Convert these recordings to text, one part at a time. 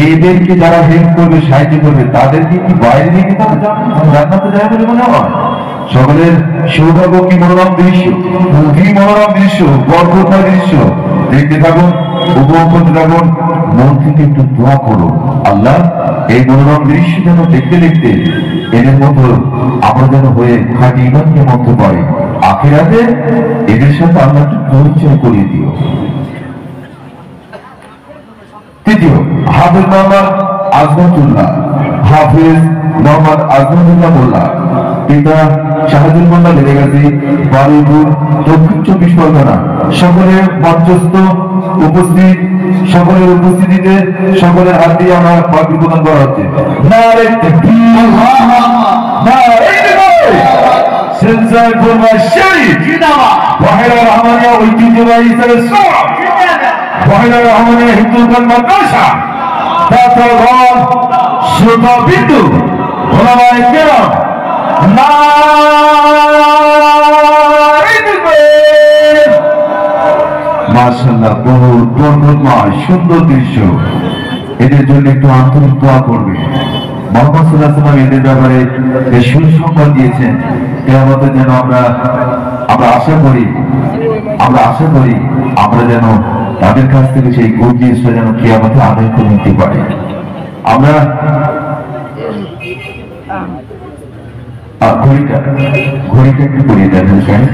এদেরকে যারা হেল্প করবে, সাহায্য করবে, তাদেরকে কি বাইরে থেকে তারা জান্নাতে যায় বলে মনে হয়? সকলের সৌভাগ্য, কি মনোরম দৃশ্য, কি মনোরম দৃশ্য, বরকতময় দৃশ্য। দেখতে থাকুন, উপভোগ করতে থাকুন, মন থেকে একটু দোয়া করুন, আল্লাহ এই মনোরম দৃশ্য যেন দেখতে দেখতে এদের মতো আমরা যেন হয়ে খাঁটি ইমানকে মন্ত্র পাই। আখিরাতে এদের সাথে আল্লাহ একটু পরিচয় করিয়ে দিও। তৃতীয়, হাফেজ মোহাম্মদ আজমতুল্লাহ, হাফেজ মোহাম্মদ আজমতুল্লাহ মোল্লা, পিতা শাহাদুল মোল্লা লেগাসি, বারুইপুর, দক্ষিণ 24 পরগনা। সকলের মঞ্চস্থ উপস্থিত, সকলের উপস্থিতিতে সকলের হাত দিয়ে আমার বাকি প্রদান করা হচ্ছে। নারে তাকবীর, নারে তাকবীর। সিলসিলা কুরবান শরীফ জিন্দাবাদ। ওয়াহিদা রহমানিয়া ঐতিহ্যবাহী সিলসিলা ওয়াহিদা রহমানিয়া হিন্দুল মাদ্রাসা দাতারগঞ্জ শ্রোতাবিন্দু ওলামায়ে কেরাম, নারে তাকবীর। মাশাআল্লাহ, বহু বরকতময় সুন্দর দৃশ্য। এদের জন্য একটু আন্তরিক দোয়া করবে। মুহাম্মদ সাল্লাল্লাহু আলাইহি ওয়াসাল্লাম এদের ব্যাপারে যে সুসংবাদ দিয়েছেন, কিয়ামতে যেন আমরা আশা করি আমরা যেন তাদের কাছ থেকে সেই গুড নিউজটা যেন কিয়ামতে আদায় করে নিতে পারি। আমরা ঘড়িটা একটু করিয়ে দেন সাহেব।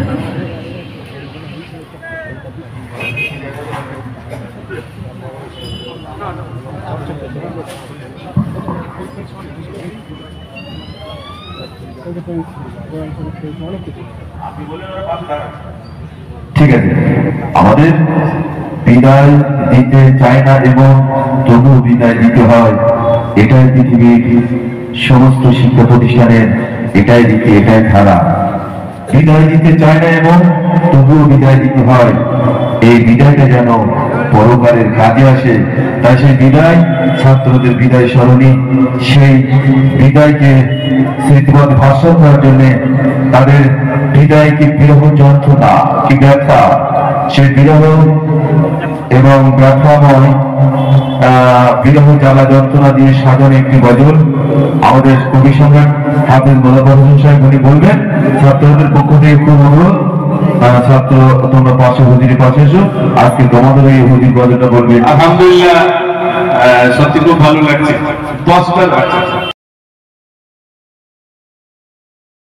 ঠিক আছে, আমাদের বিদায় দিতে চায় না এবং তবুও বিদায় দিতে হয়। এটাই পৃথিবীর সমস্ত শিক্ষা প্রতিষ্ঠানের এটাই রীতি, এটাই ধারা। বিদায় দিতে চায় না এবং তবুও বিদায় দিতে হয়। এই বিদায়টা যেন পরকালের কাজে আসে, তাই সেই বিদায়, ছাত্রদের বিদায় স্মরণী, সেই বিদায়কে স্মৃতিবদ্ধ ভাষণ করার জন্য তাদের বিদায়কে বিরহ যন্ত্রণা কি ব্যথা, সেই বিরহ এবং ব্যথাময় বিরহ জ্বালা যন্ত্রণা দিয়ে সাজানো একটি গজল আমাদের কবি সম্রাট হাফেজ মোল্লা হোসেন সাহেব উনি বলবেন। ছাত্রদের পক্ষ থেকে খুব অনুরোধ, ছাত্র তোমরা পাশে হুজুরের পাশে এসো, আজকে তোমাদের এই হুজুর গজলটা বলবে। আলহামদুলিল্লাহ, সত্যি খুব ভালো লাগছে। 10টা